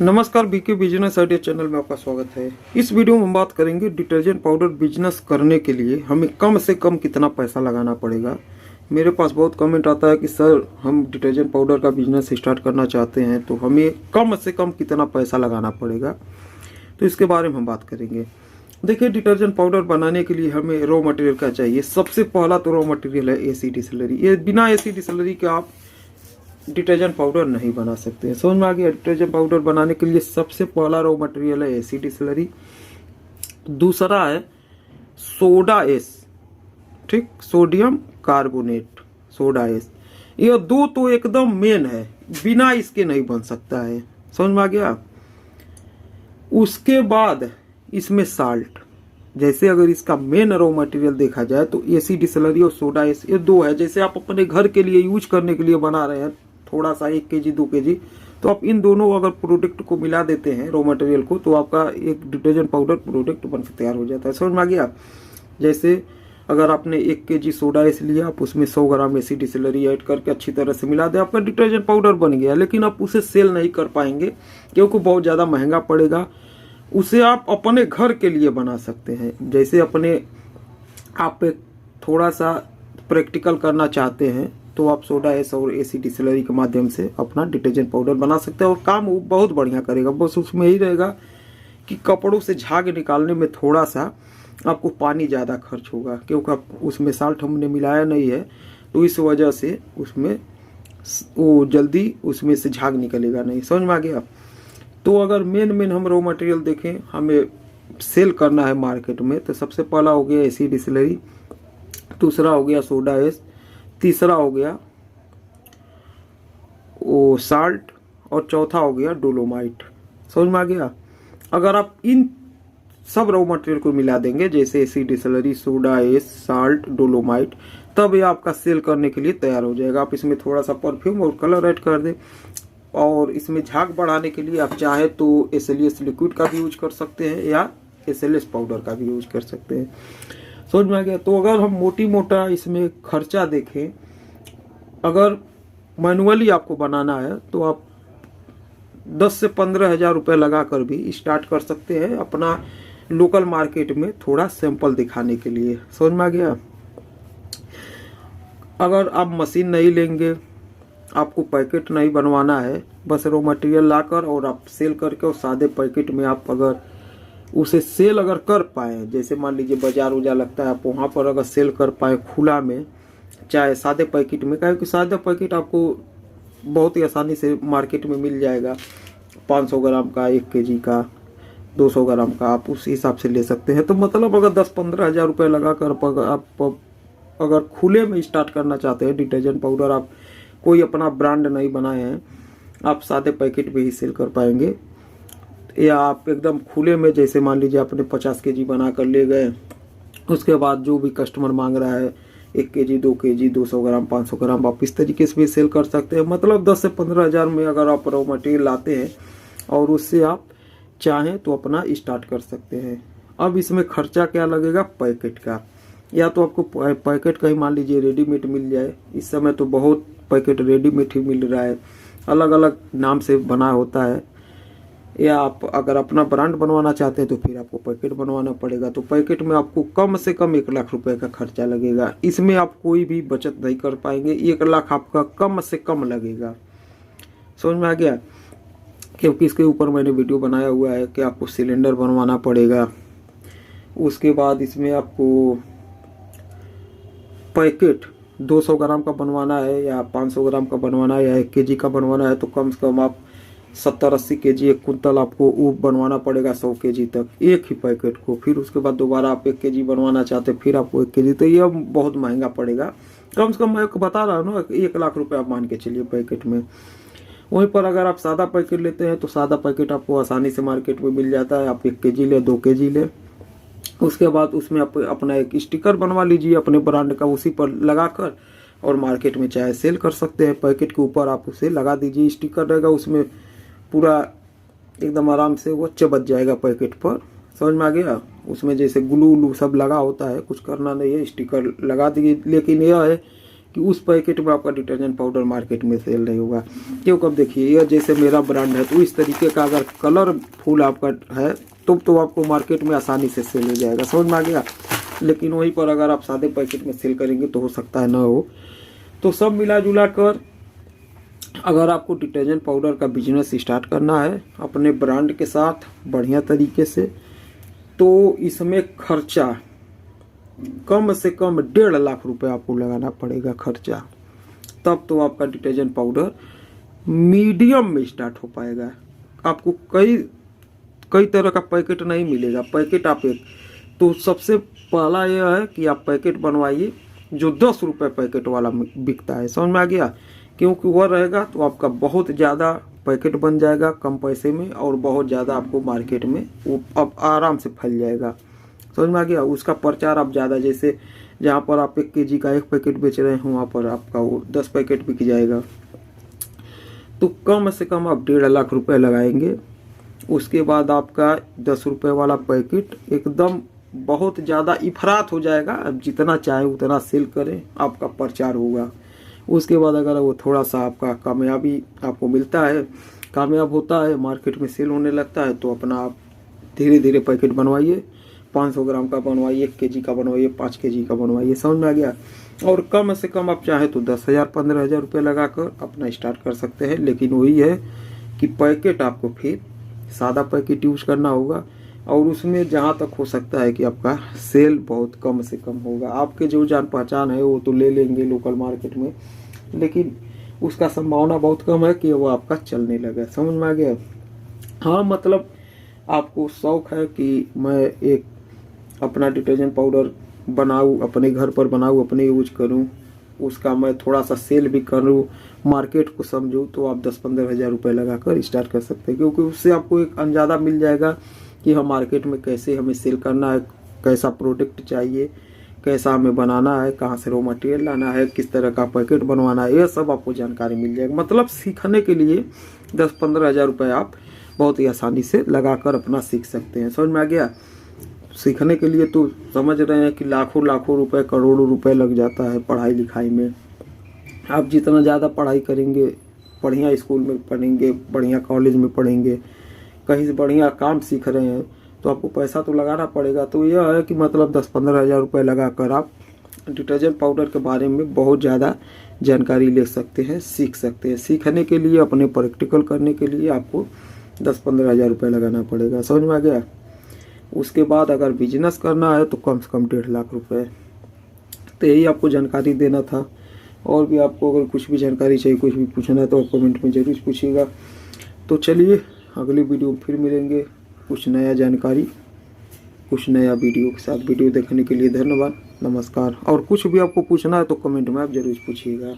नमस्कार, BK business idea channel में आपका स्वागत है। इस वीडियो में हम बात करेंगे डिटर्जेंट पाउडर बिजनेस करने के लिए हमें कम से कम कितना पैसा लगाना पड़ेगा। मेरे पास बहुत कमेंट आता है कि सर हम डिटर्जेंट पाउडर का बिजनेस स्टार्ट करना चाहते हैं तो हमें कम से कम कितना पैसा लगाना पड़ेगा, तो इसके बारे में हम बात करेंगे। देखिए, डिटर्जेंट पाउडर बनाने के लिए हमें रॉ मटेरियल क्या चाहिए। सबसे पहला तो रॉ मटेरियल है एसी डिस्टिलरी। ये बिना एसी डिस्टिलरी के आप डिटर्जेंट पाउडर नहीं बना सकते हैं। समझ में आ गया। डिटर्जेंट पाउडर बनाने के लिए सबसे पहला रॉ मटेरियल है एसी डिस्टिलरी, दूसरा है सोडा एस, ठीक, सोडियम कार्बोनेट, सोडा एस। ये दो तो एकदम मेन है, बिना इसके नहीं बन सकता है। समझ में आ गया। उसके बाद इसमें साल्ट, जैसे अगर इसका मेन रॉ मटेरियल देखा जाए तो एसी डिस्टिलरी और सोडा एस, ये दो है। जैसे आप अपने घर के लिए यूज करने के लिए बना रहे हैं थोड़ा सा 1 केजी 2 केजी, तो आप इन दोनों अगर प्रोडक्ट को मिला देते हैं रॉ मटेरियल को, तो आपका एक डिटर्जेंट पाउडर प्रोडक्ट बनकर तैयार हो जाता है। समझ में आ गया। जैसे अगर आपने 1 केजी सोडा एस लिया, आप उसमें 100 ग्राम एसी डिस्टिलरी ऐड करके अच्छी तरह से मिला दे, आपका डिटर्जेंट पाउडर बन गया। लेकिन आप उसे सेल नहीं कर पाएंगे क्योंकि बहुत ज़्यादा महंगा पड़ेगा। उसे आप अपने घर के लिए बना सकते हैं। जैसे आप एक थोड़ा सा प्रैक्टिकल करना चाहते हैं तो आप सोडा एस और एसी डिस्टिलरी के माध्यम से अपना डिटर्जेंट पाउडर बना सकते हैं और काम वो बहुत बढ़िया करेगा। बस उसमें यही रहेगा कि कपड़ों से झाग निकालने में थोड़ा सा आपको पानी ज़्यादा खर्च होगा, क्योंकि उसमें साल्ट हमने मिलाया नहीं है, तो इस वजह से उसमें वो जल्दी उसमें से झाग निकलेगा नहीं। समझ में आ गया। तो अगर मेन हम रॉ मटेरियल देखें, हमें सेल करना है मार्केट में, तो सबसे पहला हो गया एसी डिस्टिलरी, दूसरा हो गया सोडा एस, तीसरा हो गया वो साल्ट, और चौथा हो गया डोलोमाइट। समझ में आ गया। अगर आप इन सब रॉ मटेरियल को मिला देंगे, जैसे AC distillery, soda S, salt, dolomite, तब ये आपका सेल करने के लिए तैयार हो जाएगा। आप इसमें थोड़ा सा परफ्यूम और कलर ऐड कर दें, और इसमें झाग बढ़ाने के लिए आप चाहे तो एसएलएस लिक्विड का भी यूज कर सकते हैं या एसएलएस पाउडर का भी यूज कर सकते हैं। समझ में आ गया। तो अगर हम मोटा इसमें खर्चा देखें, अगर मैनुअली आपको बनाना है तो आप 10 से 15 हज़ार रुपये लगा कर भी स्टार्ट कर सकते हैं अपना लोकल मार्केट में थोड़ा सैंपल दिखाने के लिए। समझ में आ गया। अगर आप मशीन नहीं लेंगे, आपको पैकेट नहीं बनवाना है, बस रॉ मटेरियल लाकर और आप सेल करके और सादे पैकेट में आप अगर उसे सेल अगर कर पाए, जैसे मान लीजिए बाजार उजार लगता है, आप वहाँ पर अगर सेल कर पाए खुला में, चाहे सादे पैकेट में, क्योंकि सादा पैकेट आपको बहुत ही आसानी से मार्केट में मिल जाएगा। 500 ग्राम का, 1 केजी का, 200 ग्राम का, आप उस हिसाब से ले सकते हैं। तो मतलब अगर 10-15 हज़ार रुपये लगा कर आप अगर खुले में स्टार्ट करना चाहते हैं डिटर्जेंट पाउडर, आप कोई अपना ब्रांड नहीं बनाए हैं, आप सादे पैकेट में ही सेल कर पाएंगे। या आप एकदम खुले में, जैसे मान लीजिए आपने 50 केजी बना कर ले गए, उसके बाद जो भी कस्टमर मांग रहा है 1 केजी 2 केजी 200 ग्राम 500 ग्राम, आप इस तरीके से भी सेल कर सकते हैं। मतलब 10 से 15 हज़ार में अगर आप रॉ मटेरियल लाते हैं और उससे आप चाहें तो अपना स्टार्ट कर सकते हैं। अब इसमें खर्चा क्या लगेगा पैकेट का, या तो आपको पैकेट का ही मान लीजिए रेडीमेड मिल जाए। इस समय तो बहुत पैकेट रेडीमेड ही मिल रहा है, अलग अलग नाम से बना होता है। या आप अगर अपना ब्रांड बनवाना चाहते हैं तो फिर आपको पैकेट बनवाना पड़ेगा। तो पैकेट में आपको कम से कम 1 लाख रुपए का खर्चा लगेगा। इसमें आप कोई भी बचत नहीं कर पाएंगे। 1 लाख आपका कम से कम लगेगा। समझ में आ गया। क्योंकि इसके ऊपर मैंने वीडियो बनाया हुआ है कि आपको सिलेंडर बनवाना पड़ेगा, उसके बाद इसमें आपको पैकेट 200 ग्राम का बनवाना है या 500 ग्राम का बनवाना है या 1 केजी का बनवाना है, तो कम से कम आप 70-80 केजी, 1 कुंतल आपको वो बनवाना पड़ेगा 100 केजी तक एक ही पैकेट को। फिर उसके बाद दोबारा आप 1 केजी बनवाना चाहते हैं, फिर आपको 1 केजी, तो ये बहुत महंगा पड़ेगा। कम से कम मैं बता रहा हूँ ना, 1 लाख रुपये आप मान के चलिए पैकेट में। वहीं पर अगर आप सादा पैकेट लेते हैं तो सादा पैकेट आपको आसानी से मार्केट में मिल जाता है। आप 1 केजी ले, 2 केजी ले, उसके बाद उसमें आप अपना एक स्टिकर बनवा लीजिए अपने ब्रांड का, उसी पर लगाकर और मार्केट में चाहे सेल कर सकते हैं। पैकेट के ऊपर आप उसे लगा दीजिए, स्टिकर रहेगा उसमें, पूरा एकदम आराम से वो चिपक जाएगा पैकेट पर। समझ में आ गया। उसमें जैसे ग्लू उलू सब लगा होता है, कुछ करना नहीं है, स्टिकर लगा दीजिए। लेकिन यह है कि उस पैकेट में आपका डिटर्जेंट पाउडर मार्केट में सेल नहीं होगा। क्योंकि अब देखिए, ये जैसे मेरा ब्रांड है तो इस तरीके का अगर कलरफुल आपका है तो आपको मार्केट में आसानी से सेल हो जाएगा, समझ में आ गया। लेकिन वहीं पर अगर आप सादे पैकेट में सेल करेंगे तो हो सकता है ना हो। तो सब मिला जुला कर अगर आपको डिटर्जेंट पाउडर का बिजनेस स्टार्ट करना है अपने ब्रांड के साथ बढ़िया तरीके से, तो इसमें खर्चा कम से कम 1.5 लाख रुपए आपको लगाना पड़ेगा खर्चा। तब तो आपका डिटर्जेंट पाउडर मीडियम में स्टार्ट हो पाएगा। आपको कई तरह का पैकेट नहीं मिलेगा। पैकेट आप एक तो सबसे पहला यह है कि आप पैकेट बनवाइए जो 10 रुपये पैकेट वाला बिकता है, समझ में आ गया। क्योंकि वह रहेगा तो आपका बहुत ज़्यादा पैकेट बन जाएगा कम पैसे में, और बहुत ज़्यादा आपको मार्केट में वो अब आराम से फैल जाएगा, समझ में आ गया। उसका प्रचार आप ज़्यादा, जैसे जहाँ पर आप 1 kg का 1 पैकेट बेच रहे हैं वहाँ पर आपका वो 10 पैकेट बिक जाएगा। तो कम से कम आप 1.5 लाख रुपए लगाएंगे। उसके बाद आपका 10 रुपये वाला पैकेट एकदम बहुत ज़्यादा इफरात हो जाएगा। अब जितना चाहे उतना सेल करें, आपका प्रचार होगा। उसके बाद अगर वो थोड़ा सा आपका कामयाबी आपको मिलता है, कामयाब होता है, मार्केट में सेल होने लगता है, तो अपना आप धीरे धीरे पैकेट बनवाइए। 500 ग्राम का बनवाइए, 1 kg का बनवाइए, 5 kg का बनवाइए, समझ में आ गया। और कम से कम आप चाहे तो 10,000 15,000 रुपये लगाकर अपना स्टार्ट कर सकते हैं। लेकिन वही है कि पैकेट आपको फिर सादा पैकेट यूज करना होगा, और उसमें जहाँ तक हो सकता है कि आपका सेल बहुत कम से कम होगा। आपके जो जान पहचान है वो तो ले लेंगे लोकल मार्केट में, लेकिन उसका संभावना बहुत कम है कि वो आपका चलने लगे, समझ में आ गया। हाँ, मतलब आपको शौक है कि मैं एक अपना डिटर्जेंट पाउडर बनाऊँ, अपने घर पर बनाऊँ, अपने यूज करूँ, उसका मैं थोड़ा सा सेल भी करूँ, मार्केट को समझूँ, तो आप 10-15 हज़ार रुपये लगाकर स्टार्ट कर सकते हैं। क्योंकि उससे आपको एक अंदाज़ा मिल जाएगा कि हम मार्केट में कैसे हमें सेल करना है, कैसा प्रोडक्ट चाहिए, कैसा हमें बनाना है, कहाँ से रॉ मटेरियल लाना है, किस तरह का पैकेट बनवाना है, यह सब आपको जानकारी मिल जाएगी। मतलब सीखने के लिए 10-15 हज़ार रुपये आप बहुत ही आसानी से लगाकर अपना सीख सकते हैं, समझ में आ गया। सीखने के लिए तो समझ रहे हैं कि लाखों रुपए, करोड़ों रुपए लग जाता है पढ़ाई लिखाई में। आप जितना ज़्यादा पढ़ाई करेंगे, बढ़िया स्कूल में पढ़ेंगे, बढ़िया कॉलेज में पढ़ेंगे, कहीं से बढ़िया काम सीख रहे हैं, तो आपको पैसा तो लगाना पड़ेगा। तो यह है कि मतलब 10-15 हज़ार रुपये लगाकर आप डिटर्जेंट पाउडर के बारे में बहुत ज़्यादा जानकारी ले सकते हैं, सीख सकते हैं। सीखने के लिए, अपने प्रैक्टिकल करने के लिए आपको 10-15 हज़ार रुपये लगाना पड़ेगा, समझ में आ गया। उसके बाद अगर बिजनेस करना है तो कम से कम 1.5 लाख रुपये। तो यही आपको जानकारी देना था। और भी आपको अगर कुछ भी जानकारी चाहिए, कुछ भी पूछना है तो आप कमेंट में ज़रूर पूछिएगा। तो चलिए, अगली वीडियो में फिर मिलेंगे कुछ नया जानकारी, कुछ नया वीडियो के साथ। वीडियो देखने के लिए धन्यवाद, नमस्कार। और कुछ भी आपको पूछना है तो कमेंट में आप जरूर पूछिएगा।